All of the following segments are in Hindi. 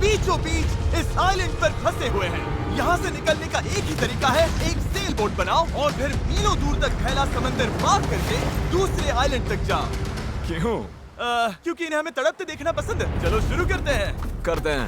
बीचों बीच इस आइलैंड पर फंसे हुए हैं। यहाँ से निकलने का एक ही तरीका है, एक सेल बोट बनाओ और फिर मीलों दूर तक फैला समंदर पार करके दूसरे आइलैंड तक जाओ। क्यों? क्योंकि इन्हें हमें तड़पते देखना पसंद है। चलो शुरू करते हैं।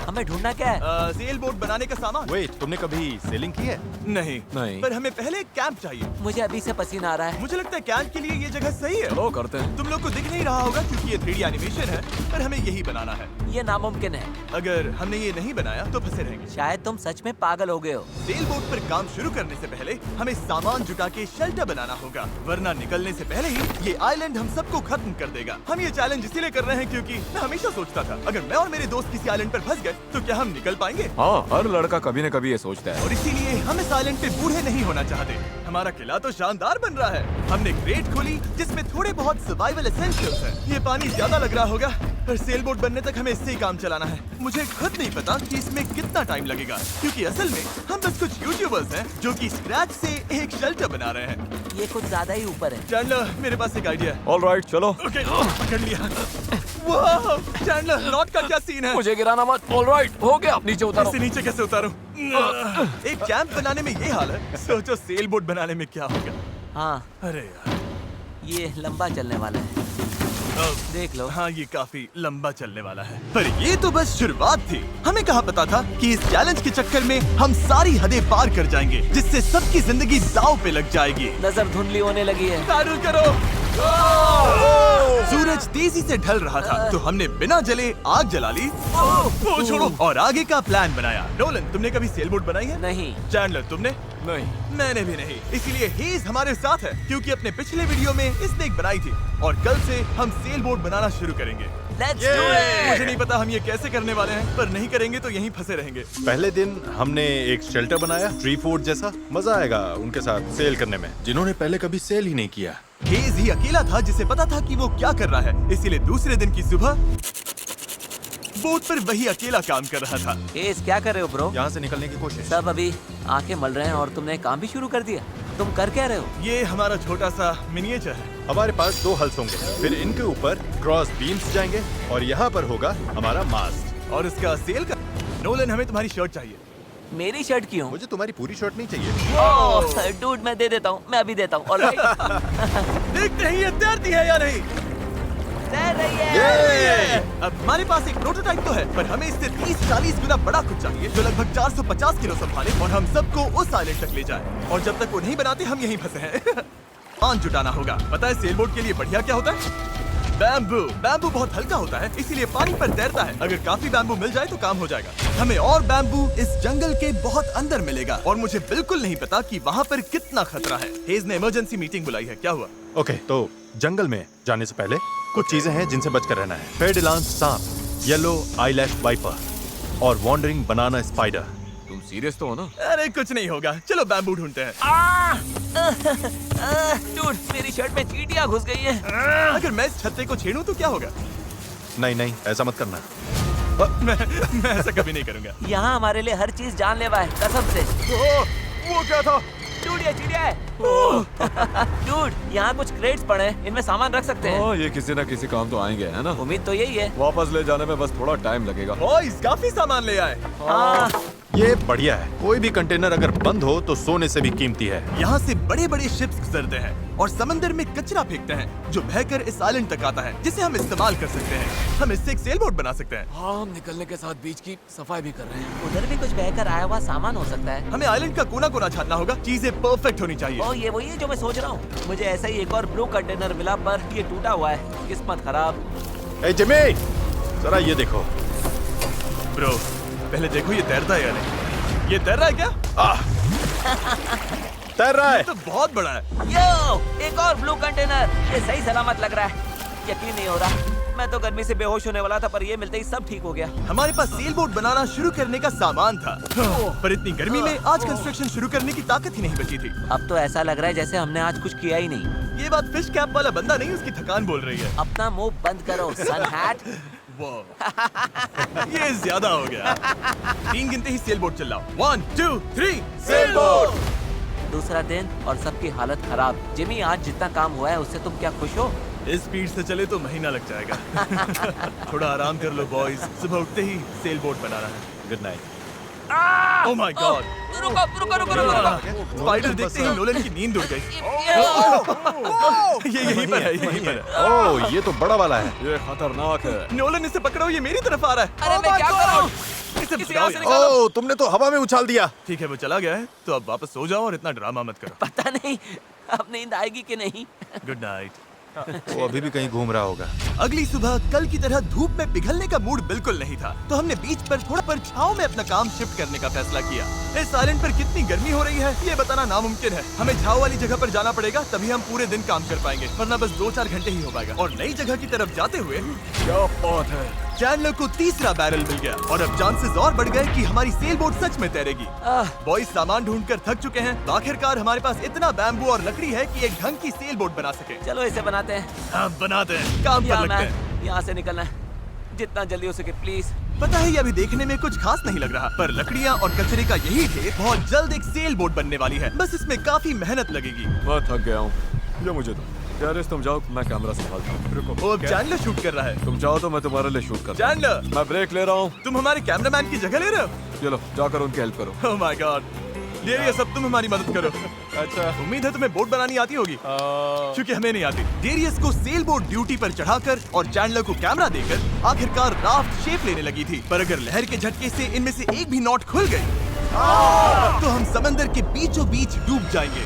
हमें ढूंढना क्या है? सेल बोट बनाने का सामान। वेट, तुमने कभी सेलिंग की है? नहीं, पर हमें पहले एक कैंप चाहिए। मुझे अभी से पसीना आ रहा है। मुझे लगता है कैंप के लिए ये जगह सही है। चलो करते हैं। तुम लोग को दिख नहीं रहा होगा क्योंकि ये 3D एनिमेशन है, पर हमें यही बनाना है। ये नामुमकिन है। अगर हमने ये नहीं बनाया तो फंसे रहेंगे। शायद तुम सच में पागल हो गए हो। सेल बोट पर काम शुरू करने से पहले हमें सामान जुटा के शेल्टर बनाना होगा, वरना निकलने से पहले ही ये आइलैंड हम सबको खत्म कर देगा। हम ये चैलेंज इसीलिए कर रहे हैं क्योंकि मैं हमेशा सोचता था अगर मैं और मेरे दोस्त किसी आइलैंड पर फंस गए तो क्या हम निकल पाएंगे। हाँ, हर लड़का कभी न कभी ये सोचता है। और इसीलिए हम इस आइलैंड पे बूढ़े नहीं होना चाहते। हमारा किला तो शानदार बन रहा है। हमने क्रेट खोली जिसमें थोड़े बहुत सर्वाइवल एसेंशियल्स हैं। ये पानी ज्यादा लग रहा होगा, पर सेल बोट बनने तक हमें इससे ही काम चलाना है। मुझे खुद नहीं पता कि इसमें कितना टाइम लगेगा, क्योंकि असल में हम बस कुछ यूट्यूबर्स हैं जो कि स्क्रैच से एक शेल्टर बना रहे हैं। ये कुछ ज्यादा ही ऊपर है। चैंडलर, मेरे पास एक आइडिया है। ऑलराइट, चलो। ओके, पकड़ लिया। वाह, चैंडलर, लॉट का क्या सीन है? मुझे गिराना मत। ऑलराइट, हो गया, नीचे उतारो। इसे नीचे कैसे उतारूं? एक कैंप बनाने में ये हाल है, सोचो सेल बोट बनाने में क्या होगा। हाँ, अरे यार, ये लंबा चलने वाला है। देख लो। हाँ, ये काफी लंबा चलने वाला है, पर ये तो बस शुरुआत थी। हमें कहाँ पता था कि इस चैलेंज के चक्कर में हम सारी हदें पार कर जाएंगे, जिससे सबकी जिंदगी दांव पे लग जाएगी। नजर धुंधली होने लगी है। तारुल करो। सूरज तेजी से ढल रहा था, तो हमने बिना जले आग जला ली। ओ छोड़ो, और आगे का प्लान बनाया। नोलन, तुमने कभी सेल बोट बनाई है? नहीं। चैंडलर, तुमने? नहीं। मैंने भी नहीं। इसीलिए हेज हमारे साथ है, क्योंकि अपने पिछले वीडियो में इसने एक बनाई थी, और कल से हम सेल बोट बनाना शुरू करेंगे। Let's do it! मुझे नहीं पता हम ये कैसे करने वाले हैं, पर नहीं करेंगे तो यहीं फंसे रहेंगे। पहले दिन हमने एक शेल्टर बनाया, ट्री फोर्ट जैसा। मजा आएगा उनके साथ सेल करने में, जिन्होंने पहले कभी सेल ही नहीं किया। हेज ही अकेला था जिसे पता था कि वो क्या कर रहा है, इसीलिए दूसरे दिन की सुबह बोट पर वही अकेला काम कर रहा था। एस, क्या कर रहे हो ब्रो? यहाँ से निकलने की कोशिश। सब अभी आंखें मल रहे हैं और तुमने काम भी शुरू कर दिया। तुम कर क्या रहे हो? ये हमारा छोटा सा मिनिएचर है। हमारे पास 2 हल्स होंगे, फिर इनके ऊपर क्रॉस बीम्स जाएंगे और यहाँ पर होगा हमारा मास्ट। और इसका सेल का। नोलन, हमें तुम्हारी शर्ट चाहिए। मेरी शर्ट क्यों? मुझे तुम्हारी पूरी शर्ट नहीं चाहिए। ओह, डूड, मैं दे देता हूँ। मैं अभी देता हूँ। ऑलराइट। देखते हैं ये तैरती है या नहीं। तैर रही है। अब हमारे पास एक प्रोटोटाइप तो है, पर हमें इससे 30-40 गुना बड़ा कुछ चाहिए, जो लगभग 450 किलो संभाले और हम सबको उस आइलैंड तक ले जाए। और जब तक वो नहीं बनाते, हम यहीं फंसे हैं। पान जुटाना होगा। पता है सेल बोट के लिए बढ़िया क्या होता है? बैम्बू। बैम्बू बहुत हल्का होता है, इसीलिए पानी पर तैरता है। अगर काफी बैम्बू मिल जाए तो काम हो जाएगा। हमें और बैम्बू इस जंगल के बहुत अंदर मिलेगा, और मुझे बिल्कुल नहीं पता कि वहाँ पर कितना खतरा है। हेज ने इमरजेंसी मीटिंग बुलाई है। क्या हुआ? ओके, तो जंगल में जाने से पहले कुछ चीजें हैं जिनसे बचकर रहना है। फेडिलांस सांप, येलो आईलैश वाइपर और वॉन्डरिंग बनाना स्पाइडर। तुम सीरियस तो हो ना? अरे कुछ नहीं होगा, चलो बैम्बू ढूंढते हैं। डूड, मेरी शर्ट में चींटियां घुस गई हैं। अगर मैं इस छत्ते को छेड़ूं तो क्या होगा? नहीं नहीं, ऐसा मत करना। मैं ऐसा कभी नहीं करूंगा। यहाँ हमारे लिए हर चीज जानलेवा है, कसम से। वो क्या था? डूड, ये चिड़िया है। डूड, यहाँ कुछ क्रेट्स पड़े हैं, इनमें सामान रख सकते हैं। हाँ, ये किसी न किसी काम तो आएंगे, है ना? उम्मीद तो यही है। वापस ले जाने में बस थोड़ा टाइम लगेगा। बॉयज, काफी सामान ले आए। हाँ। ये बढ़िया है। कोई भी कंटेनर अगर बंद हो तो सोने से भी कीमती है। यहाँ से बड़े बड़े शिप्स गुजरते हैं और समंदर में कचरा फेंकते हैं, जो बहकर इस आइलैंड तक आता है, जिसे हम इस्तेमाल कर सकते हैं। हम इससे एक सेल बोट बना सकते हैं। हाँ, हम निकलने के साथ बीच की सफाई भी कर रहे हैं। उधर भी कुछ बहकर आया हुआ सामान हो सकता है। हमें आइलैंड का कोना कोना छानना होगा, चीजें परफेक्ट होनी चाहिए। ओह, ये वही है जो मैं सोच रहा हूँ। मुझे ऐसा ही एक और ब्लू कंटेनर मिला, पर ये टूटा हुआ है। किस्मत खराब। ए जिमी, जरा ये देखो। ब्रो, पहले देखो ये तैरता है या नहीं। ये तैर रहा है क्या? तैर रहा है। तो बहुत बड़ा है। यो, एक और ब्लू कंटेनर। ये सही सलामत लग रहा है। यकीन नहीं हो रहा। मैं तो गर्मी से बेहोश होने वाला था, पर ये मिलते ही सब ठीक हो गया। हमारे पास सेल बोट बनाना शुरू करने का सामान था, पर इतनी गर्मी में आज कंस्ट्रक्शन शुरू करने की ताकत ही नहीं बची थी। अब तो ऐसा लग रहा है जैसे हमने आज कुछ किया ही नहीं। ये बात फिश कैप वाला बंदा नहीं, उसकी थकान बोल रही है। अपना मुंह बंद करो, सन हैट। ये ज्यादा हो गया। 3 गिनते ही सेल बोट चलाओ। 1 2 3 सेल बोट। दूसरा दिन और सबकी हालत खराब। जिमी, आज जितना काम हुआ है उससे तुम क्या खुश हो? इस स्पीड से चले तो महीना लग जाएगा। थोड़ा आराम कर लो बॉयज, सुबह उठते ही सेल बोट बनाना है। Good night. Oh my God, रुको रुको रुको रुको। स्पाइडर देखते ही नोलन की नींद उड़ गई। ये यहीं पर है, यहीं पर है। ओह, ये तो बड़ा वाला है। ये खतरनाक है। नोलन इसे पकड़ो, ये मेरी तरफ आ रहा है। अरे मैं क्या कर रहा हूँ? इसे किसी भगाओ और से यार। निकालो। ओह, तुमने तो हवा में उछाल दिया। ठीक है, वो चला गया है, तो अब वापस सो जाओ और इतना ड्रामा मत करो। पता नहीं अब नींद आएगी कि नहीं। Good night. वो अभी भी कहीं घूम रहा होगा। अगली सुबह कल की तरह धूप में पिघलने का मूड बिल्कुल नहीं था, तो हमने बीच पर थोड़ा पर छांव में अपना काम शिफ्ट करने का फैसला किया। इस आइलैंड पर कितनी गर्मी हो रही है ये बताना नामुमकिन है। हमें छांव वाली जगह पर जाना पड़ेगा, तभी हम पूरे दिन काम कर पाएंगे, वरना बस 2-4 घंटे ही हो पाएगा। और नई जगह की तरफ जाते हुए क्या बात है। चैंडलर को तीसरा बैरल मिल गया और अब चांसेस और बढ़ गए कि हमारी सेल बोट सच में तैरेगी। बॉयज सामान ढूंढकर थक चुके हैं, तो आखिरकार हमारे पास इतना बैम्बू और लकड़ी है कि एक ढंग की सेल बोट बना सके। चलो इसे बनाते हैं। हाँ, बनाते हैं, काम पर लगते हैं। यहाँ से निकलना है जितना जल्दी हो सके प्लीज। पता है ये अभी देखने में कुछ खास नहीं लग रहा, पर लकड़ियाँ और कचरे का यही ढेर बहुत जल्द एक सेल बोट बनने वाली है। बस इसमें काफी मेहनत लगेगी। मैं थक गया हूँ, ये मुझे दो। टेरिस तुम जाओ, मैं कैमरा संभालता हूँ। रुको, वो अब चैंडलर शूट कर रहा है। तुम चाहो तो मैं तुम्हारे लिए शूट करता हूँ। चैंडलर, मैं ब्रेक ले रहा हूँ। तुम हमारे कैमरामैन की जगह ले रहे हो? चलो जाकर उनकी हेल्प करो। ओह माय गॉड, डेरियस अब तुम हमारी मदद करो। अच्छा। उम्मीद है तुम्हें बोट बनानी आती होगी, क्योंकि हमें नहीं आती। डेरियस को सेल बोट ड्यूटी पर चढ़ाकर और चैंडलर को कैमरा देकर आखिरकार राफ्ट शेप लेने लगी थी, पर अगर लहर के झटके से इनमें से एक भी नॉट खुल गई तो हम समंदर के बीचों बीच डूब जाएंगे।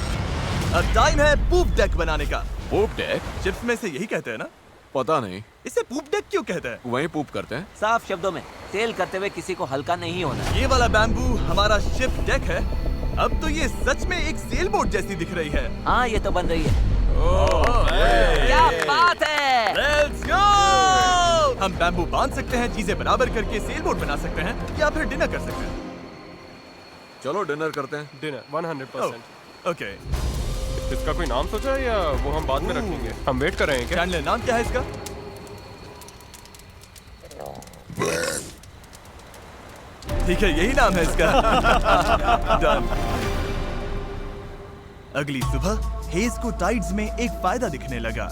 अब टाइम है पूप डेक बनाने का। पूप डेक? चिप्स में से यही कहते हैं ना? पता नहीं, इसे पूप डेक क्यों कहते हैं? वहीं पूप करते हैं। साफ शब्दों में सेल करते हुए किसी को हल्का नहीं होना। ये वाला बैम्बू हमारा शिप डेक है। अब तो ये सच में एक सेल बोट जैसी दिख रही है। हाँ ये तो बन रही है। क्या बात है। Let's go! हम बैम्बू बांध सकते हैं, चीजें बराबर करके सेल बोट बना सकते हैं, या फिर डिनर कर सकते हैं। चलो डिनर करते हैं। डिनर 100%। ओके, इसका कोई नाम सोचा है या वो हम बाद में रखेंगे? हम वेट कर रहे हैं क्या? चैंडलर नाम क्या है इसका? ठीक है, यही नाम है इसका। Done. अगली सुबह हेज को टाइड्स में एक फायदा दिखने लगा।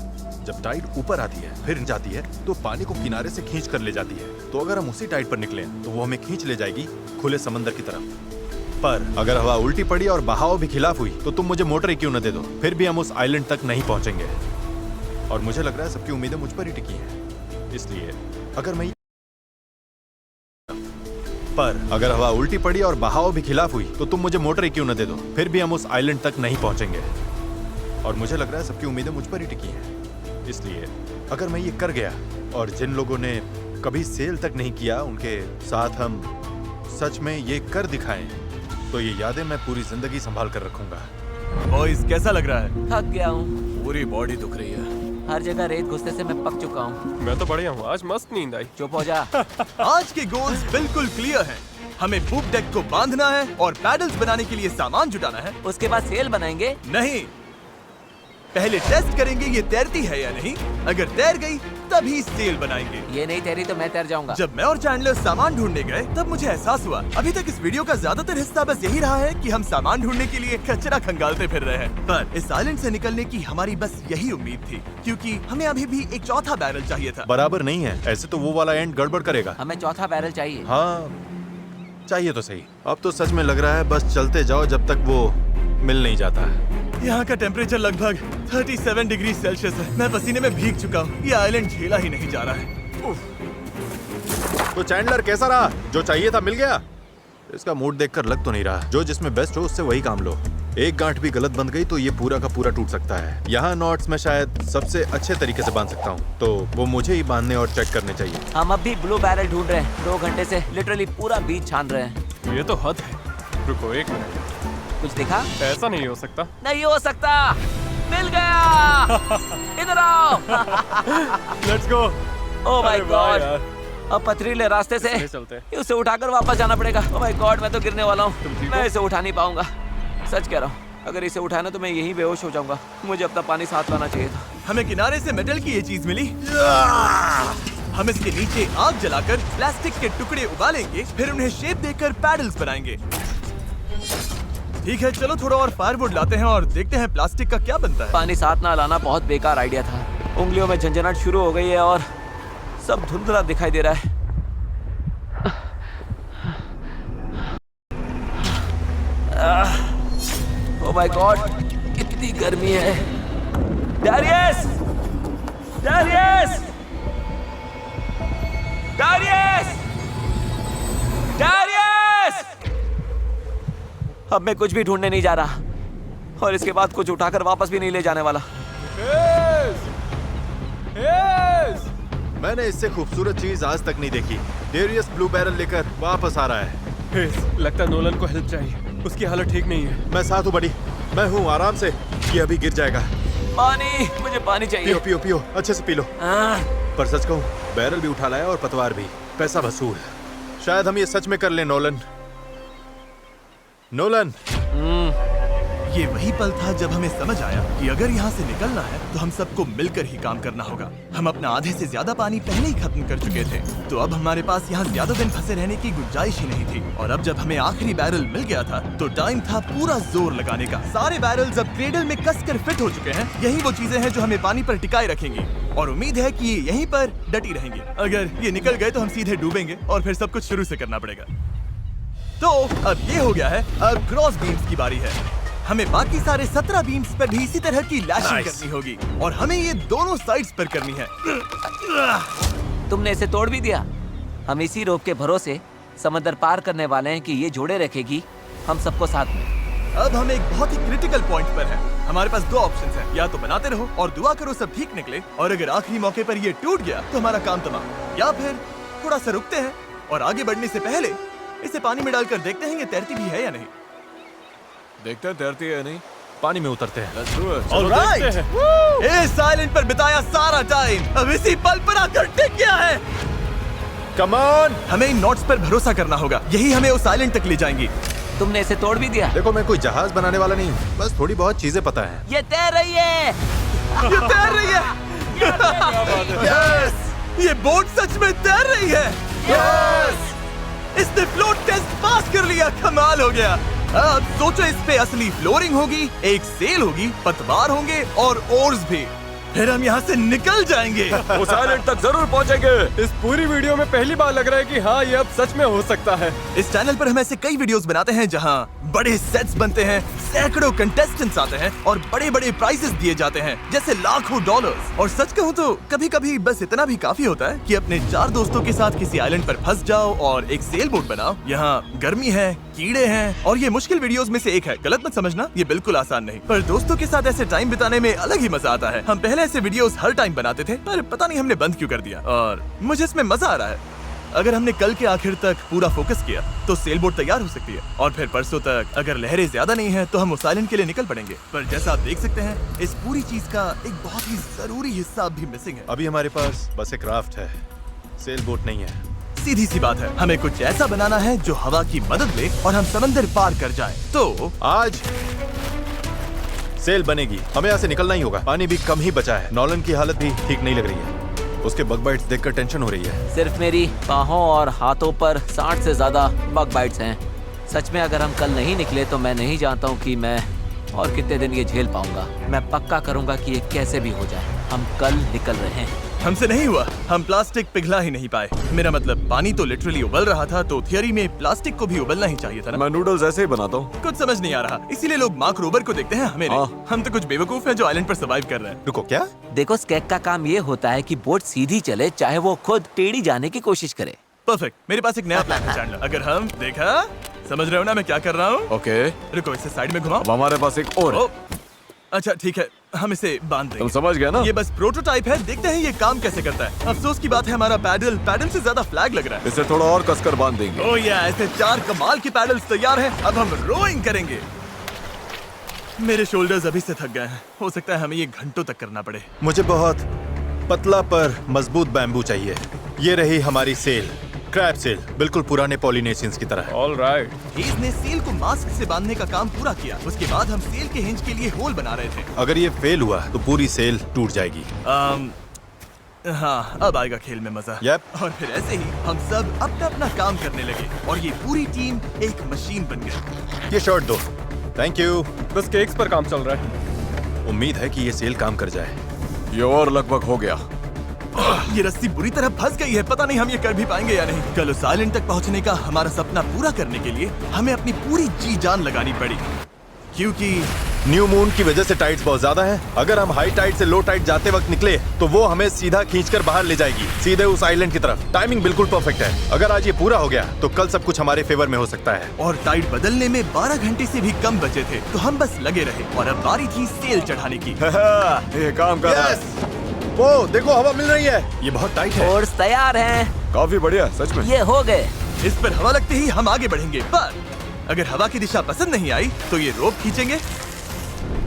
जब टाइड ऊपर आती है फिर जाती है तो पानी को किनारे से खींच कर ले जाती है। तो अगर हम उसी टाइड पर निकलें तो वो हमें खींच ले जाएगी खुले समंदर की तरफ। पर अगर हवा उल्टी पड़ी और बहाव भी खिलाफ हुई तो तुम मुझे मोटर ही क्यों न दे दो, फिर भी हम उस आइलैंड तक नहीं पहुंचेंगे। और मुझे लग रहा है सबकी उम्मीदें मुझ पर ही टिकी हैं। इसलिए अगर हवा उल्टी पड़ी और बहाव भी खिलाफ हुई तो तुम मुझे मोटर ही क्यों न दे दो, फिर भी हम उस आइलैंड तक नहीं पहुंचेंगे। और मुझे लग रहा है सबकी उम्मीदें मुझ पर ही टिकी हैं। इसलिए अगर मैं ये कर गया और जिन लोगों ने कभी सेल तक नहीं किया उनके साथ हम सच में ये कर दिखाएं, तो ये यादें मैं पूरी जिंदगी संभाल कर रखूंगा। बॉयज कैसा लग रहा है? थक गया हूँ, पूरी बॉडी दुख रही है। हर जगह रेत घुसने से मैं पक चुका हूँ। मैं तो बढ़िया हूँ, आज मस्त नींद आई। चुप हो जा। आज के गोल्स बिल्कुल क्लियर हैं। हमें पूप डेक को बांधना है और पैडल्स बनाने के लिए सामान जुटाना है। उसके बाद सेल बनाएंगे। नहीं, पहले टेस्ट करेंगे ये तैरती है या नहीं। अगर तैर गई तभी सेल बनाएंगे। ये नहीं तैरी तो मैं तैर जाऊंगा। जब मैं और चैंडलर सामान ढूंढने गए तब मुझे एहसास हुआ अभी तक इस वीडियो का ज्यादातर हिस्सा बस यही रहा है कि हम सामान ढूंढने के लिए कचरा खंगालते फिर रहे हैं। पर इस आइलैंड से निकलने की हमारी बस यही उम्मीद थी, क्योंकि हमें अभी भी एक चौथा बैरल चाहिए था। बराबर नहीं है, ऐसे तो वो वाला एंड गड़बड़ करेगा। हमें चौथा बैरल चाहिए। हाँ चाहिए तो सही। अब तो सच में लग रहा है बस चलते जाओ जब तक वो मिल नहीं जाता। यहाँ का टेम्परेचर लगभग 37 डिग्री सेल्सियस है। मैं पसीने में भीग चुका हूँ। ये आइलैंड झेला ही नहीं जा रहा है। तो चैंडलर कैसा रहा? जो चाहिए था मिल गया? इसका मूड देखकर लग तो नहीं रहा। जो जिसमें बेस्ट हो उससे वही काम लो। एक गांठ भी गलत बंध गई तो ये पूरा का पूरा टूट सकता है। यहाँ नॉट्स में शायद सबसे अच्छे तरीके से बांध सकता हूँ, तो वो मुझे ही बांधने और चेक करने चाहिए। हम अब भी ब्लू बैरल ढूंढ रहे हैं। 2 घंटे से लिटरली पूरा बीच छान रहे हैं। ये तो हद है। रुको 1 मिनट, कुछ दिखा? ऐसा नहीं हो सकता। नहीं हो सकता। मिल गया। इधर आओ। Let's go. ओह माय अरे वाह गॉड। यार। अब पथरीले रास्ते से इसमें चलते हैं। उसे उठाकर वापस जाना पड़ेगा। ओह माय गॉड, मैं तो गिरने वाला तुम हूँ। ठीक मैं हो? इसे उठा नहीं पाऊंगा, सच कह रहा हूँ। अगर इसे उठाना तो मैं यहीं बेहोश हो जाऊंगा। मुझे अपना पानी साथ लाना चाहिए था। हमें किनारे से मेटल की ये चीज मिली। हम इसके नीचे आग जलाकर प्लास्टिक के टुकड़े उबालेंगे, फिर उन्हें शेप देकर पैडल्स बनाएंगे। ठीक है, चलो थोड़ा और फायरवुड लाते हैं और देखते हैं प्लास्टिक का क्या बनता है। पानी साथ ना लाना बहुत बेकार आइडिया था। उंगलियों में झंझनाहट शुरू हो गई है और सब धुंधला दिखाई दे रहा है। ओह माय गॉड, कितनी गर्मी है। डैरियस! डैरियस! डैरियस! डैरियस! अब मैं कुछ भी ढूंढने नहीं जा रहा और इसके बाद कुछ उठाकर वापस भी नहीं ले जाने वाला। मैंने इससे खूबसूरत चीज आज तक नहीं देखी। डेरियस ब्लू बैरल लेकर वापस आ रहा है। लगता है नोलन को हेल्प चाहिए, उसकी हालत ठीक नहीं है। मैं साथ हूँ बड़ी, मैं हूँ, आराम से। ये अभी गिर जाएगा। पानी, मुझे पानी चाहिए। पियो पियो पियो, अच्छे से पी लो। पर सच कहूँ, बैरल भी उठा लाया और पतवार भी। पैसा वसूल। शायद हम ये सच में कर लें नोलन। नोलन, ये वही पल था जब हमें समझ आया कि अगर यहाँ से निकलना है तो हम सबको मिलकर ही काम करना होगा। हम अपना आधे से ज्यादा पानी पहले ही खत्म कर चुके थे, तो अब हमारे पास यहाँ ज्यादा दिन फंसे रहने की गुंजाइश ही नहीं थी। और अब जब हमें आखिरी बैरल मिल गया था तो टाइम था पूरा जोर लगाने का। सारे बैरल्स अब क्रेडल में कसकर फिट हो चुके हैं। यही वो चीजें हैं जो हमें पानी पर टिकाए रखेंगी और उम्मीद है कि ये यहीं पर डटी रहेंगी। अगर ये निकल गए तो हम सीधे डूबेंगे और फिर सब कुछ शुरू से करना पड़ेगा। तो अब ये हो गया है, अब क्रॉस बीम्स की बारी है। हमें बाकी सारे 17 बीम्स पर भी इसी तरह की लैशिंग करनी होगी और हमें ये दोनों साइड्स पर करनी है। तुमने इसे तोड़ भी दिया। हम इसी रोप के भरोसे समंदर पार करने वाले हैं कि ये जोड़े रखेगी हम सबको साथ में। अब हम एक बहुत ही क्रिटिकल पॉइंट पर हैं। हमारे पास दो ऑप्शंस हैं, या तो बनाते रहो और दुआ करो सब ठीक निकले, और अगर आखिरी मौके पर ये टूट गया तो हमारा काम तमाम, या फिर थोड़ा सा रुकते हैं और आगे बढ़ने से पहले इसे पानी में डालकर देखते हैं ये तैरती भी है या नहीं। देखते हैं तैरती है या नहीं। पानी में उतरते हैं। Let's do it. All right! इस आइलैंड पर बिताया सारा टाइम अब इसी पल पर आकर टिक गया है। Come on! हमें इन नोट्स पर भरोसा करना होगा, यही हमें उस आइलैंड तक ले जाएंगी। तुमने इसे तोड़ भी दिया। देखो, मैं कोई जहाज बनाने वाला नहीं, बस थोड़ी बहुत चीजें पता है। ये तैर रही है। ये तैर रही है। यस! ये बोट सच में तैर रही है। यस! इसने फ्लोट टेस्ट पास कर लिया। कमाल हो गया। अब सोचो, इस पे असली फ्लोरिंग होगी, एक सेल होगी, पतवार होंगे और ओर्स भी। फिर हम यहाँ से निकल जाएंगे। उस आइलैंड तक जरूर पहुंचेंगे। इस पूरी वीडियो में पहली बार लग रहा है कि हाँ, ये अब सच में हो सकता है। इस चैनल पर हम ऐसे कई वीडियोस बनाते हैं जहाँ बड़े सेट्स बनते हैं, सैकड़ों कंटेस्टेंट्स आते हैं और बड़े बड़े प्राइजेस दिए जाते हैं, जैसे लाखों डॉलर्स। और सच कहूँ तो कभी कभी बस इतना भी काफी होता है कि अपने 4 दोस्तों के साथ किसी आइलैंड पर फंस जाओ और एक सेल बोट बनाओ। यहाँ गर्मी है, कीड़े हैं और ये मुश्किल वीडियोस में से एक है। गलत मत समझना, ये बिल्कुल आसान नहीं, पर दोस्तों के साथ ऐसे टाइम बिताने में अलग ही मजा आता है। हम पहले ऐसे वीडियोस हर टाइम बनाते थे, पर पता नहीं हमने बंद क्यों कर दिया, और मुझे इसमें मजा आ रहा है। अगर हमने कल के आखिर तक पूरा फोकस किया तो सेल बोट तैयार हो सकती है, और फिर परसों तक अगर लहरें ज्यादा नहीं है तो हम उस आइलैंड के लिए निकल पड़ेंगे। पर जैसा आप देख सकते हैं, इस पूरी चीज का एक बहुत ही जरूरी हिस्सा भी मिसिंग है। अभी हमारे पास बस एक राफ्ट है, सेल बोट नहीं है। सीधी सी बात है, हमें कुछ ऐसा बनाना है जो हवा की मदद ले और हम समंदर पार कर जाएं। तो आज सेल बनेगी, हमें यहाँ से निकलना ही होगा। पानी भी कम ही बचा है। नॉलन की हालत भी ठीक नहीं लग रही है, उसके बग बाइट्स देखकर टेंशन हो रही है। सिर्फ मेरी बाहों और हाथों पर 60 से ज्यादा बग बाइट्स हैं। सच में अगर हम कल नहीं निकले तो मैं नहीं जानता हूँ कि मैं और कितने दिन ये झेल पाऊंगा। मैं पक्का करूंगा कि ये कैसे भी हो जाए। हम कल निकल रहे हैं। हमसे नहीं हुआ, हम प्लास्टिक पिघला ही नहीं पाए। मेरा मतलब पानी तो लिटरली उबल रहा था, तो थियरी में प्लास्टिक को भी उबलना ही चाहिए था ना। मैं नूडल्स ऐसे ही बनाता हूँ। कुछ समझ नहीं आ रहा, इसीलिए लोग मार्क रोबर को देखते हैं, हमें नहीं। हम तो कुछ बेवकूफ हैं जो आइलैंड पर सर्वाइव कर रहे हैं। रुको, क्या? देखो, स्केक का काम ये होता है कि बोट सीधी चले, चाहे वो खुद टेढ़ी जाने की कोशिश करे। परफेक्ट, मेरे पास एक नया प्लान है चैंडलर। अगर हम देखा, समझ रहे हो ना मैं क्या कर रहा हूँ? ओके, रुको, इसे साइड में घुमाओ। अब हमारे पास एक और है। ओ, अच्छा ठीक है, हम इसे बांध देंगे। तुम समझ गए ना? ये बस प्रोटोटाइप है, देखते हैं ये काम कैसे करता है। अफसोस की बात है, हमारा पैडल से ज्यादा फ्लैग लग रहा है। इसे थोड़ा और कसकर बांध देंगे। ओह या, ऐसे 4 कमाल के पैडल्स तैयार हैं। अब हम रोइंग करेंगे। मेरे शोल्डर्स अभी से थक गए हैं, हो सकता है हमें ये घंटों तक करना पड़े। मुझे बहुत पतला पर मजबूत बैम्बू चाहिए। ये रही हमारी सेल, क्रैब सेल, बिल्कुल पुराने पॉलिनेशियंस की तरह। All right. हेज ने सेल को मास्क से बांधने का काम पूरा किया। उसके बाद हम सेल के हिंज के लिए होल बना रहे थे। अगर ये फेल हुआ तो पूरी सेल टूट जाएगी। हाँ, अब आएगा खेल में मजा। Yep. और फिर ऐसे ही हम सब अपना अपना काम करने लगे और ये पूरी टीम एक मशीन बन गई। ये शर्ट दो। Thank you. बस केक्स पर काम चल रहा है। उम्मीद है कि ये सेल काम कर जाए। ये और लगभग हो गया। ये रस्सी बुरी तरह फंस गई है, पता नहीं हम ये कर भी पाएंगे या नहीं। कल उस आइलैंड तक पहुंचने का हमारा सपना पूरा करने के लिए हमें अपनी पूरी जी जान लगानी पड़ी, क्योंकि न्यू मून की वजह से टाइड्स बहुत ज्यादा हैं। अगर हम हाई टाइड से लो टाइड जाते वक्त निकले तो वो हमें सीधा खींचकर बाहर ले जाएगी, सीधे उस आइलैंड की तरफ। टाइमिंग बिल्कुल परफेक्ट है। अगर आज ये पूरा हो गया तो कल सब कुछ हमारे फेवर में हो सकता है। और टाइड बदलने में 12 घंटे से भी कम बचे थे, तो हम बस लगे रहे और अब बारी थी सेल चढ़ाने की। ये काम कर रहा है। Yes! वो देखो, हवा मिल रही है। ये बहुत टाइट है। फोर्स तैयार हैं। काफी बढ़िया, सच में। ये हो गए। इस पर हवा लगते ही हम आगे बढ़ेंगे, पर अगर हवा की दिशा पसंद नहीं आई तो ये रोप खींचेंगे।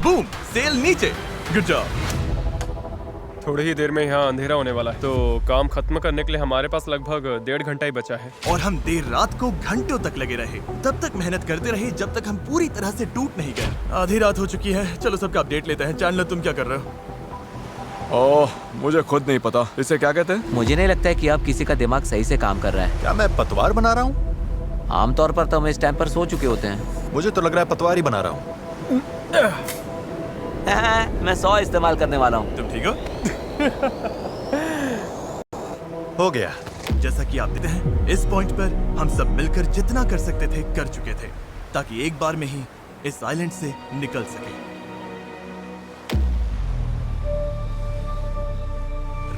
बूम, सेल नीचे। Good job. थोड़ी ही देर में यहाँ अंधेरा होने वाला है, तो काम खत्म करने के लिए हमारे पास लगभग 1.5 घंटा ही बचा है। और हम देर रात को घंटों तक लगे रहे, तब तक मेहनत करते रहे जब तक हम पूरी तरह से टूट नहीं गए। आधी रात हो चुकी है, चलो सबका अपडेट लेते हैं। चैंडलर, तुम क्या कर रहे हो? ओह, मुझे खुद नहीं पता इसे क्या कहते हैं। मुझे नहीं लगता है कि अब किसी का दिमाग सही से काम कर रहा है। क्या मैं पतवार बना रहा हूँ? आमतौर पर तो हम इस टाइम पर सो चुके होते हैं। मुझे तो लग रहा है पतवार ही बना रहा हूँ। मैं 100 इस्तेमाल करने वाला हूँ। तुम ठीक हो? हो गया। जैसा कि आप देखते हैं, इस पॉइंट पर हम सब मिलकर जितना कर सकते थे कर चुके थे, ताकि एक बार में ही इस आइलैंड से निकल सके।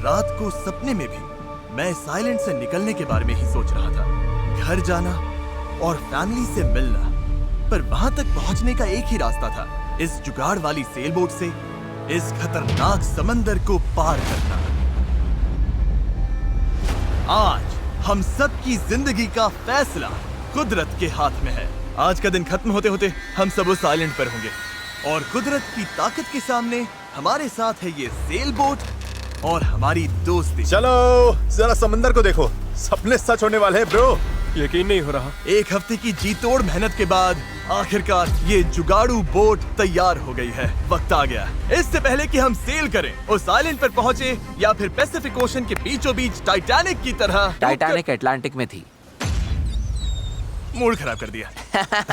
रात को सपने में भी मैं इस आइलैंड से निकलने के बारे में ही सोच रहा था। घर जाना और फैमिली से मिलना, पर वहां तक पहुंचने का एक ही रास्ता था, इस जुगाड़ वाली सेल बोट से इस खतरनाक समंदर को पार करना। आज हम सब की जिंदगी का फैसला कुदरत के हाथ में है। आज का दिन खत्म होते होते हम सब उस आइलैंड पर होंगे, और कुदरत की ताकत के सामने हमारे साथ है ये सेल बोट और हमारी दोस्ती। चलो जरा समंदर को देखो, सपने सच होने वाले हैं ब्रो। यकीन नहीं हो रहा। एक हफ्ते की जी तोड़ मेहनत के बाद आखिरकार ये जुगाड़ू बोट तैयार हो गई है। वक्त आ गया, इससे पहले कि हम सेल करें, उस आइलैंड पर पहुंचे या फिर पैसिफिक ओशन के बीचों बीच टाइटैनिक की तरह। टाइटैनिक अटलांटिक में थी। मूड खराब कर दिया।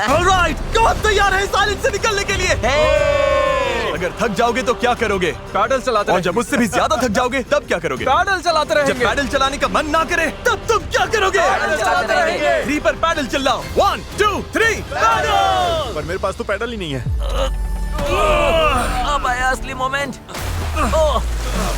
ऑलराइट, कौन तैयार है इस आइलैंड से निकलने के लिए? अगर थक जाओगे तो क्या करोगे? पैडल चलाते और जब उससे भी ज्यादा थक जाओगे तब क्या करोगे? पैडल चलाते जब रहेंगे। पैडल चलाने का मन ना करे तब तुम क्या करोगे? पैडल चलाते रहेंगे। 3 पर पैडल चिल्लाओ। 1 2 3 पैडल। पर मेरे पास तो पैडल ही नहीं है। अब आया असली मोमेंट।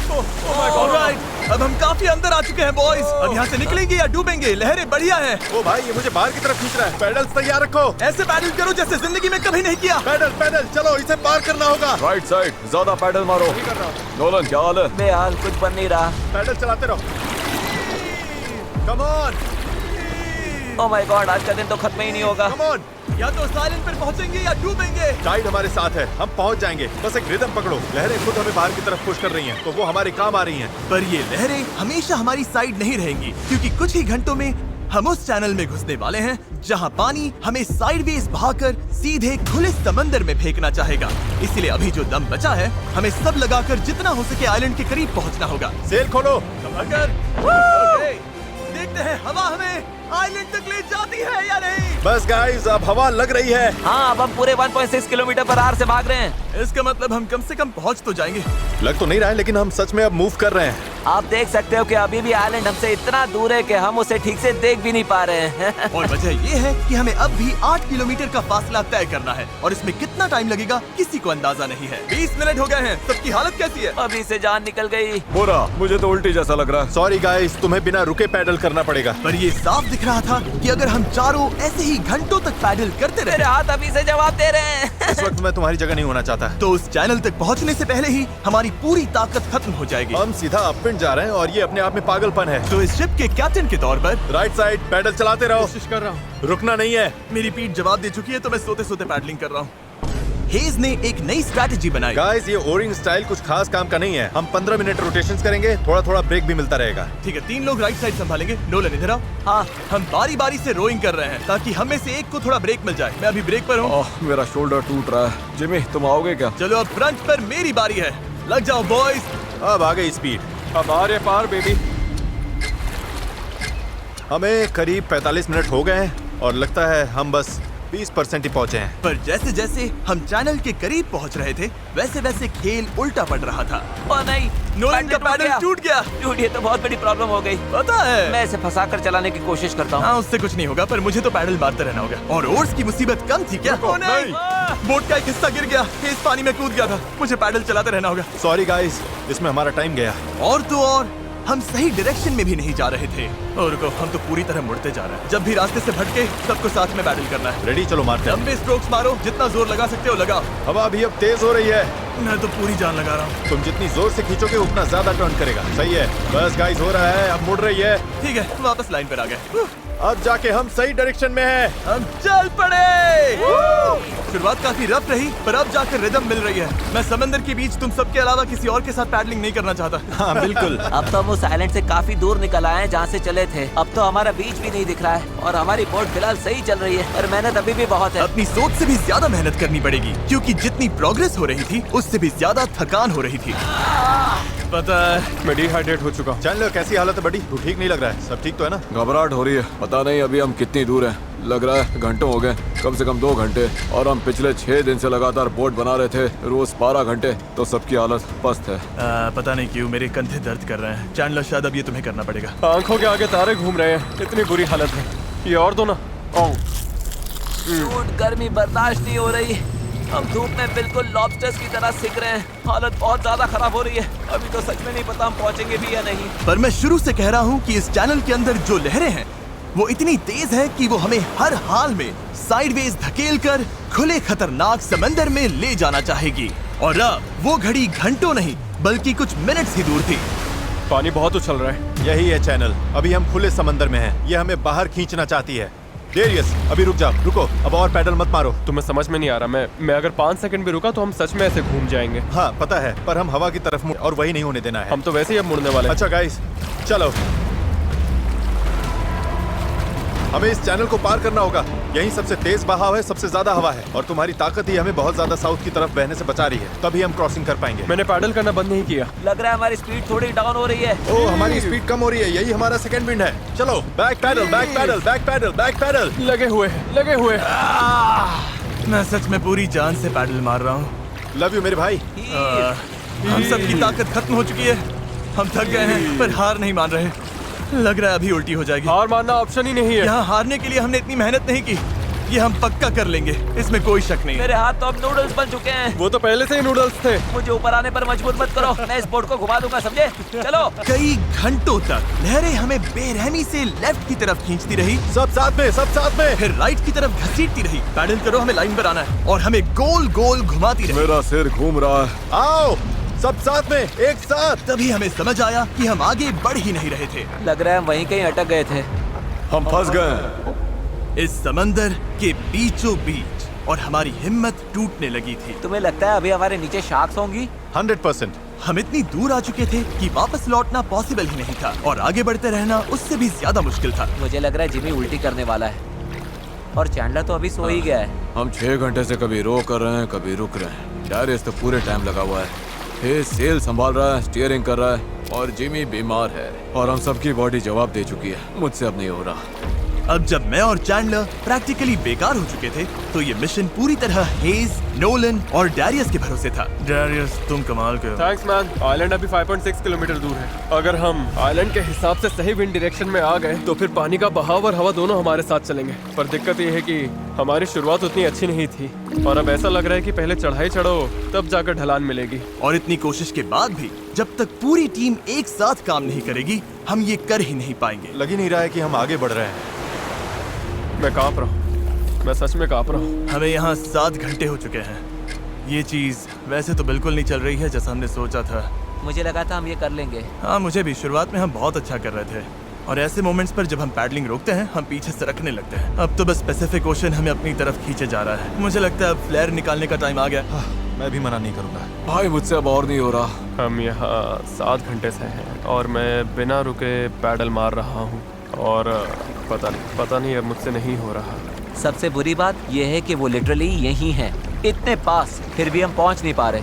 ऑलराइट, अब हम काफी अंदर आ चुके हैं बॉयज। अब यहाँ से निकलेंगे या डूबेंगे? लहरें बढ़िया हैं। ओ भाई, ये मुझे बाहर की तरफ खींच रहा है। पैडल तैयार रखो। ऐसे पैडल करो जैसे जिंदगी में कभी नहीं किया। पैडल पैडल चलो, इसे पार करना होगा। राइट साइड, ज्यादा पैडल मारो। नोलन, क्या हाल है? बेहाल, कुछ बन नहीं रहा। पैडल चलाते रहो। Come on, oh my God, आज का दिन तो खत्म ही नहीं होगा। Come on. या तो साइलेंट पर पहुंचेंगे या डूबेंगे। टाइड हमारे साथ है, हम पहुंच जाएंगे। बस एक रिदम पकड़ो। लहरें खुद हमें बाहर की तरफ पुश कर रही हैं, तो वो हमारे काम आ रही हैं। पर ये लहरें हमेशा हमारी साइड नहीं रहेंगी, क्योंकि कुछ ही घंटों में हम उस चैनल में घुसने वाले हैं जहां पानी हमें साइडवेज बहाकर सीधे खुले समंदर में फेंकना चाहेगा। इसलिए अभी जो दम बचा है, हमें सब लगाकर जितना हो सके आइलैंड के करीब पहुंचना होगा। सेल खोलो। अगर ओके, देखते हैं हवा हमें आइलैंड तक ले जाती है या नहीं। बस गाइस, अब हवा लग रही है। हाँ, अब हम पूरे 1.6 किलोमीटर पर आवर से भाग रहे हैं। इसका मतलब हम कम से कम पहुंच तो जाएंगे। लग तो नहीं रहा है, लेकिन हम सच में अब मूव कर रहे हैं। आप देख सकते हो कि अभी भी आइलैंड हमसे इतना दूर है कि हम उसे ठीक से देख भी नहीं पा रहे हैं। और वजह ये है कि हमें अब भी 8 किलोमीटर का फासला तय करना है, और इसमें कितना टाइम लगेगा किसी को अंदाजा नहीं है। 20 मिनट हो गए हैं। सबकी हालत कैसी है? अभी से जान निकल गई। बुरा, मुझे तो उल्टी जैसा लग रहा है। सॉरी गाइस, तुम्हें बिना रुके पैडल करना पड़ेगा। पर ये साफ दिख रहा था कि अगर हम चारों ऐसे ही घंटों तक पैडल करते मेरे रहे, हाथ अभी से जवाब दे रहे हैं। इस वक्त मैं तुम्हारी जगह नहीं होना चाहता। तो उस चैनल तक पहुंचने से पहले ही हमारी पूरी ताकत खत्म हो जाएगी। हम सीधा अपविंड जा रहे हैं, और ये अपने आप में पागलपन है। तो इस शिप के कैप्टन के तौर पर राइट साइड पैडल चलाते रहो। कोशिश कर रहा हूँ। रुकना नहीं है। मेरी पीठ जवाब दे चुकी है, तो मैं सोते सोते पैडलिंग कर रहा हूँ। हेज ने एक नई स्ट्रैटेजी बनाई। गाइस, ये ओरिंग स्टाइल कुछ खास काम का नहीं है। हम 15 मिनट रोटेशंस करेंगे, थोड़ा थोड़ा ब्रेक भी मिलता रहेगा। ठीक है, 3 लोग राइट साइड संभालेंगे। नोलन इधर आओ। हाँ, हम बारी बारी से रोइंग कर रहे हैं, ताकि हम में से एक को थोड़ा ब्रेक मिल जाए। मैं अभी ब्रेक पर हूँ। ओह, मेरा शोल्डर टूट रहा है। जिमी, तुम आओगे क्या? चलो अब फ्रंट पर मेरी बारी है। लग जाओ बॉयज। अब आ गई स्पीड। अब आ रहे पार बेबी। हमें करीब 45 मिनट हो गए हैं, और लगता है हम बस 20% ही पहुंचे हैं। पर जैसे जैसे हम चैनल के करीब पहुंच रहे थे वैसे वैसे खेल उल्टा पड़ रहा था। ओ नहीं, नोलन का पैडल टूट गया। टूट, ये तो बहुत बड़ी प्रॉब्लम हो गई। पता है, मैं इसे फंसाकर चलाने की कोशिश करता हूँ। हाँ उससे कुछ नहीं होगा, पर मुझे तो पैडल मारते रहना होगा। और ओर्स की मुसीबत कम थी क्या? ओ नहीं, बोट का एक हिस्सा गिर गया, इस पानी में कूद गया था। मुझे पैडल चलाते रहना होगा। सॉरी गाइस, इसमें हमारा टाइम गया। और तो और हम सही डायरेक्शन में भी नहीं जा रहे थे। और रुको, हम तो पूरी तरह मुड़ते जा रहे हैं। जब भी रास्ते से भटके सबको साथ में पैडल करना है। रेडी, चलो मारते हैं। लंबे स्ट्रोक्स मारो, जितना जोर लगा सकते हो लगाओ। हवा भी अब तेज हो रही है। मैं तो पूरी जान लगा रहा हूँ। तुम जितनी जोर से खींचोगे उतना ज्यादा टर्न करेगा। सही है, बस गाइस हो रहा है, अब मुड़ रही है। ठीक है, वापस लाइन पर आ गए। अब जाके हम सही डायरेक्शन में हैं। हम चल पड़े। शुरुआत काफी रफ रही, पर अब जाकर रिदम मिल रही है। मैं समंदर के बीच तुम सबके अलावा किसी और के साथ पैडलिंग नहीं करना चाहता। हाँ बिल्कुल। अब तो हम उस आइलैंड से काफी दूर निकल आए हैं जहाँ से चले थे। अब तो हमारा बीच भी नहीं दिख रहा है और हमारी बोट फिलहाल सही चल रही है, पर मेहनत अभी भी बहुत है। अपनी सोच से भी ज्यादा मेहनत करनी पड़ेगी, क्योंकि जितनी प्रोग्रेस हो रही थी उससे भी ज्यादा थकान हो रही थी। पता है, मैं डिहाइड्रेट हो चुका हूँ। चैनलर, कैसी हालत है बड़ी? तू ठीक नहीं लग रहा है, सब ठीक तो है ना? घबराहट हो रही है, पता नहीं अभी हम कितनी दूर हैं। लग रहा है घंटों हो गए, कम से कम 2 घंटे। और हम पिछले 6 दिन से लगातार बोट बना रहे थे, रोज 12 घंटे। तो सबकी हालत पस्त है। पता नहीं क्यों मेरे कंधे दर्द कर रहे हैं। चैंडलर, शायद अब ये तुम्हें करना पड़ेगा। आंखों के आगे तारे घूम रहे हैं, इतनी बुरी हालत है। ये और दो ना। शूट, गर्मी बर्दाश्त नहीं हो रही। हम धूप में बिल्कुल लॉबस्टर्स की तरह सिक रहे हैं। हालत बहुत ज्यादा खराब हो रही है। अभी तो सच में नहीं पता हम पहुंचेंगे भी या नहीं। पर मैं शुरू से कह रहा हूँ कि इस चैनल के अंदर जो लहरें हैं वो इतनी तेज है कि वो हमें हर हाल में साइडवेज धकेलकर खुले खतरनाक समंदर में ले जाना चाहेगी। और अब वो घड़ी घंटों नहीं बल्कि कुछ मिनट्स ही दूर थी। पानी बहुत उछल रहा है। यही है चैनल, अभी हम खुले समंदर में हैं। ये हमें बाहर खींचना चाहती है। डेरियस, अभी रुक जा। रुको, अब और पैडल मत मारो। तुम्हें समझ में नहीं आ रहा, मैं अगर 5 सेकंड भी रुका तो हम सच में ऐसे घूम जाएंगे। हाँ पता है, पर हम हवा की तरफ मुड़, और वही नहीं होने देना है। हम तो वैसे ही अब मुड़ने वाले हैं। अच्छा गाइस, चलो, हमें इस चैनल को पार करना होगा। यही सबसे तेज बहाव है, सबसे ज्यादा हवा है, और तुम्हारी ताकत ही हमें बहुत ज्यादा साउथ की तरफ बहने से बचा रही है। तभी हम क्रॉसिंग कर पाएंगे। मैंने पैडल करना बंद नहीं किया। लग रहा है हमारी स्पीड थोड़ी डाउन हो रही है। ओह, हमारी स्पीड कम हो रही है। यही हमारा सेकंड विंड है। चलो, back pedal, back pedal, back pedal, back pedal. लगे हुए हैं, लगे हुए हैं। मैं सच में पूरी जान से पैडल मार रहा हूँ। लव यू मेरे भाई। हम सबकी ताकत खत्म हो चुकी है। हम थक गए हैं, पर हार नहीं मान रहे। लग रहा है अभी उल्टी हो जाएगी। हार मानना ऑप्शन ही नहीं है। यहाँ हारने के लिए हमने इतनी मेहनत नहीं की। ये हम पक्का कर लेंगे, इसमें कोई शक नहीं है। मेरे हाथ तो अब नूडल्स बन चुके हैं। वो तो पहले से ही नूडल्स थे। मुझे ऊपर आने पर मजबूर मत करो, मैं इस बोट को घुमा दूंगा, समझे? चलो। कई घंटों तक लहरें हमें बेरहमी से लेफ्ट की तरफ खींचती रही, सब साथ में, सब साथ में। फिर राइट की तरफ घसीटती रही। पैडल करो, हमें लाइन पर आना है, और हमें गोल गोल घुमाती रही। मेरा सिर घूम रहा है। आओ, सब साथ में, एक साथ। तभी हमें समझ आया कि हम आगे बढ़ ही नहीं रहे थे। लग रहा है हम वहीं कहीं अटक गए थे। हम फंस गए इस समंदर के बीचों बीच, और हमारी हिम्मत टूटने लगी थी। तुम्हें लगता है अभी हमारे नीचे शार्क्स होंगी? 100%। हम इतनी दूर आ चुके थे कि वापस लौटना पॉसिबल ही नहीं था, और आगे बढ़ते रहना उससे भी ज्यादा मुश्किल था। मुझे लग रहा है जिमी उल्टी करने वाला है, और चैंडलर तो अभी सो ही गया है। हम 6 घंटे से कभी रो कर रहे हैं, कभी रुक रहे हैं। डैरियस तो पूरे टाइम लगा हुआ है। हे सेल संभाल रहा है, स्टीयरिंग कर रहा है, और जिमी बीमार है, और हम सबकी बॉडी जवाब दे चुकी है। मुझसे अब नहीं हो रहा। अब जब मैं और चैंडलर प्रैक्टिकली बेकार हो चुके थे, तो ये मिशन पूरी तरह हेज, नोलन और डैरियस के भरोसे था। डैरियस, तुम कमाल के हो। Thanks man. आइलैंड अभी 5.6 किलोमीटर दूर है। अगर हम आइलैंड के हिसाब से सही विंड डायरेक्शन में आ गए तो फिर पानी का बहाव और हवा दोनों हमारे साथ चलेंगे। पर दिक्कत ये है कि हमारी शुरुआत उतनी अच्छी नहीं थी, और अब ऐसा लग रहा है कि पहले चढ़ाई चढ़ो तब जाकर ढलान मिलेगी। और इतनी कोशिश के बाद भी जब तक पूरी टीम एक साथ काम नहीं करेगी, हम ये कर ही नहीं पाएंगे। लग ही नहीं रहा है कि हम आगे बढ़ रहे हैं। मैं कांप रहा हूँ, मैं सच में कांप रहा हूँ। हमें यहाँ 7 घंटे हो चुके हैं। ये चीज वैसे तो बिल्कुल नहीं चल रही है जैसा हमने सोचा था। मुझे लगा था हम ये कर लेंगे। हाँ, मुझे भी। शुरुआत में हम बहुत अच्छा कर रहे थे, और ऐसे मोमेंट्स पर जब हम पैडलिंग रोकते हैं हम पीछे सरकने लगते हैं। अब तो बस पैसिफिक ओशन हमें अपनी तरफ खींचे जा रहा है। मुझे लगता है अब फ्लेयर निकालने का टाइम आ गया। मैं भी मना नहीं करूंगा। भाई मुझसे अब और नहीं हो रहा। हम यहाँ 7 घंटे से हैं, और मैं बिना रुके पैडल मार रहा हूँ, और पता नहीं अब मुझसे नहीं हो रहा। सबसे बुरी बात यह है कि वो लिटरली यहीं है, इतने पास, फिर भी हम पहुंच नहीं पा रहे।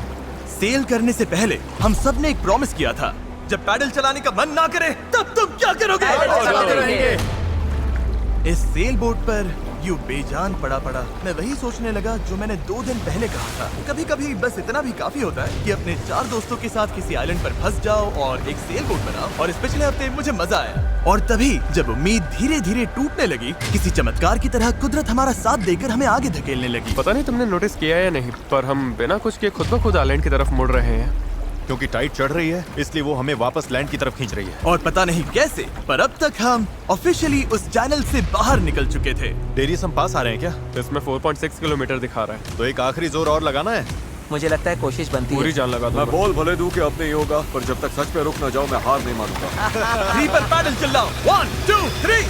सेल करने से पहले हम सब ने एक प्रॉमिस किया था, जब पैडल चलाने का मन ना करे तब तुम क्या करोगे? पैडल चलाते रहेंगे। इस सेल बोट पर यूं बेजान पड़ा मैं वही सोचने लगा जो मैंने 2 दिन पहले कहा था। कभी कभी बस इतना भी काफी होता है कि अपने 4 दोस्तों के साथ किसी आइलैंड पर फंस जाओ और एक सेल बोट बनाओ। और इस पिछले हफ्ते मुझे मजा आया। और तभी जब उम्मीद धीरे धीरे टूटने लगी, किसी चमत्कार की तरह कुदरत हमारा साथ देकर हमें आगे धकेलने लगी। पता नहीं तुमने नोटिस किया या नहीं, पर हम बिना कुछ किए खुद ब खुद आइलैंड की तरफ मुड़ रहे हैं। क्योंकि टाइड चढ़ रही है, इसलिए वो हमें वापस लैंड की तरफ खींच रही है। और पता नहीं कैसे, पर अब तक हम ऑफिशियली उस चैनल से बाहर निकल चुके थे। डेरियस हम पास आ रहे हैं क्या? इसमें 4.6 किलोमीटर दिखा रहा है। तो एक आखिरी जोर और लगाना है। मुझे लगता है कोशिश बनती पूरी है। जान लगा मैं दूंगा। बोल भले दूं कि अब नहीं होगा, पर जब तक सच पे रुक न जाऊं मैं हार नहीं मानूंगा। 3 पर पैडल चिल्लाओ। 1 2 3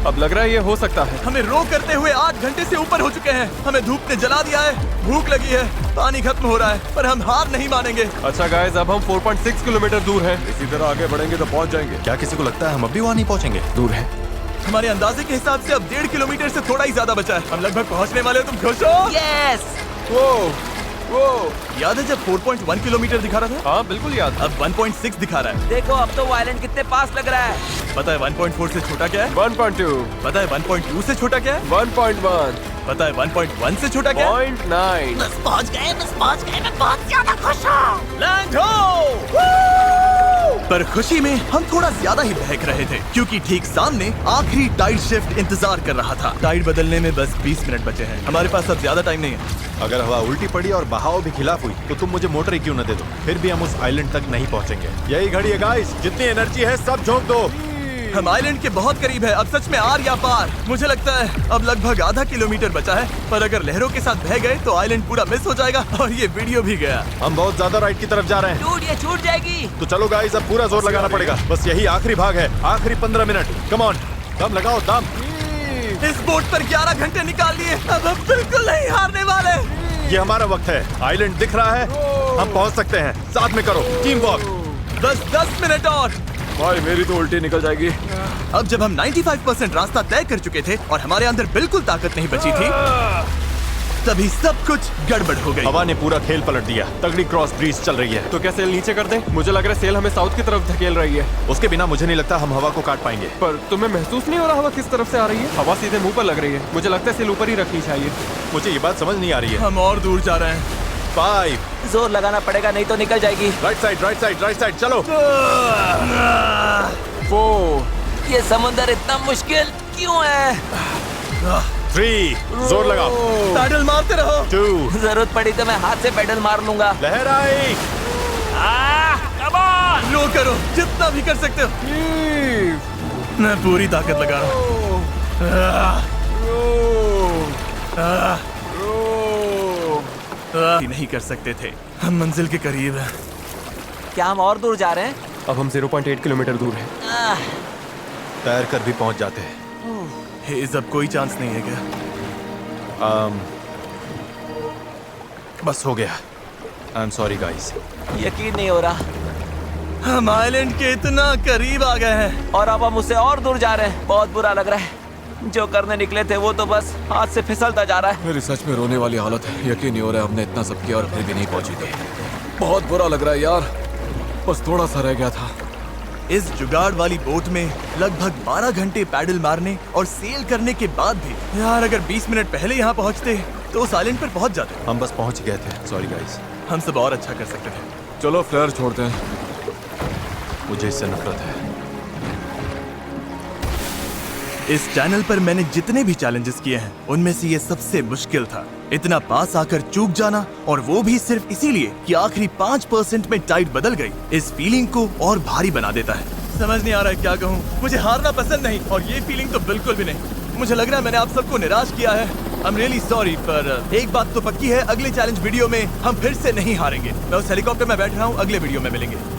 अब लग रहा है ये हो सकता है। हमें रो करते हुए 8 घंटे से ऊपर हो चुके हैं। हमें धूप ने जला दिया है, भूख लगी है, पानी खत्म हो रहा है, पर हम हार नहीं मानेंगे। अच्छा गाइस, अब हम 4.6 किलोमीटर दूर हैं। इसी तरह आगे बढ़ेंगे तो पहुंच जाएंगे। क्या किसी को लगता है हम अब भी वहाँ नहीं पहुँचेंगे? दूर है। हमारे अंदाजे के हिसाब से अब 1.5 किलोमीटर से थोड़ा ही ज्यादा बचा है। हम लगभग पहुंचने वाले हो। तुम खुश हो? यस। वो याद है जब 4.1 किलोमीटर दिखा रहा था? हाँ बिल्कुल याद। अब 1.6 दिखा रहा है। देखो अब तो वो आइलैंड कितने पास लग रहा है। पता है 1.4 से छोटा क्या है? 1.2, पता है 1.2 से छोटा क्या है? 1.1, पता है 1.1 से छोटा क्या है? 0.9। बस पहुंच गए, मैं बहुत ज्यादा खुश हूँ। लैंड हो! पर खुशी में हम थोड़ा ज्यादा ही बहक रहे थे, क्योंकि ठीक सामने आखिरी टाइड शिफ्ट इंतजार कर रहा था। टाइड बदलने में बस 20 मिनट बचे हैं। हमारे पास अब ज्यादा टाइम नहीं है। अगर हवा उल्टी पड़ी और बहाव भी खिलाफ हुई तो तुम मुझे मोटर ही क्यों न दे दो, फिर भी हम उस आइलैंड तक नहीं पहुंचेंगे। यही घड़ी है गाइस, जितनी एनर्जी है सब झोंक दो। हम आइलैंड के बहुत करीब है। अब सच में आर या पार। मुझे लगता है अब लगभग आधा किलोमीटर बचा है, पर अगर लहरों के साथ बह गए तो आइलैंड पूरा मिस हो जाएगा और ये वीडियो भी गया। हम बहुत ज्यादा राइट की तरफ जा रहे हैं। टूट ये छूट जाएगी। तो चलो गाइस, अब पूरा जोर लगाना पड़ेगा। बस यही आखिरी भाग है, आखिरी 15 मिनट। कम ऑन, दम लगाओ दम। इस बोट पर 11 घंटे निकाल लिए। अब हम बिल्कुल नहीं हारने वाले। ये हमारा वक्त है। आइलैंड दिख रहा है, हम पहुंच सकते हैं। साथ में करो, टीम वर्क। बस 10 मिनट और। भाई मेरी तो उल्टी निकल जाएगी। अब जब हम 95% रास्ता तय कर चुके थे और हमारे अंदर बिल्कुल ताकत नहीं बची थी, तभी सब कुछ गड़बड़ हो गई। हवा ने पूरा खेल पलट दिया। तगड़ी क्रॉस ब्रीज चल रही है। तो क्या सेल नीचे कर दें? मुझे लग रहा है सेल हमें साउथ की तरफ धकेल रही है। उसके बिना मुझे नहीं लगता हम हवा को काट पाएंगे। पर तुम्हें महसूस नहीं हो रहा हवा किस तरफ से आ रही है? हवा सीधे मुंह पर लग रही है। मुझे लगता है सेल ऊपर ही रखनी चाहिए। मुझे ये बात समझ नहीं आ रही है। हम और दूर जा रहे हैं। 5 जोर लगाना पड़ेगा, नहीं तो निकल जाएगी। Right side, right side, right side, चलो। 4, ये समुंदर इतना मुश्किल क्यों है? 3, जोर लगाओ। पैडल मारते रहो। 2, जरूरत पड़ी तो मैं हाथ से पेडल मार लूंगा। लहर आई। रो करो जितना भी कर सकते हो। मैं पूरी ताकत लगा रहा हूँ। नहीं कर सकते थे। हम मंजिल के करीब हैं। क्या हम और दूर जा रहे हैं? अब हम 0.8 किलोमीटर दूर हैं। तैर कर भी पहुंच जाते हैं। हेज, अब कोई चांस नहीं है क्या? बस हो गया। I am sorry guys. यकीन नहीं हो रहा। हम आइलैंड के इतना करीब आ गए हैं। और अब हम उससे और दूर जा रहे हैं। बहुत बुरा लग रहा है। जो करने निकले थे वो तो बस हाथ से फिसलता जा रहा है। मेरी सच में रोने वाली हालत है। यकीन नहीं हो रहा है हमने इतना सब किया और फिर भी नहीं पहुंची थी। बहुत बुरा लग रहा है यार। बस थोड़ा सा रह गया था। इस जुगाड़ वाली बोट में लगभग 12 घंटे पैडल मारने और सेल करने के बाद भी यार, अगर 20 मिनट पहले यहाँ पहुँचते तो उस आइलैंड पर पहुँच जाते। हम बस पहुंच गए थे। Sorry guys. हम सब और अच्छा कर सकते थे। चलो फ्लेयर छोड़ते हैं। मुझे इससे नफरत है। इस चैनल पर मैंने जितने भी चैलेंजेस किए हैं उनमें से ये सबसे मुश्किल था। इतना पास आकर चूक जाना, और वो भी सिर्फ इसीलिए कि आखिरी 5% में टाइड बदल गई, इस फीलिंग को और भारी बना देता है। समझ नहीं आ रहा है क्या कहूँ। मुझे हारना पसंद नहीं और ये फीलिंग तो बिल्कुल भी नहीं। मुझे लग रहा है मैंने आप सबको निराश किया है। आई एम रियली सॉरी, पर एक बात तो पक्की है, अगले चैलेंज वीडियो में हम फिर से नहीं हारेंगे। मैं उस हेलीकॉप्टर में बैठ रहा हूँ। अगले वीडियो में मिलेंगे।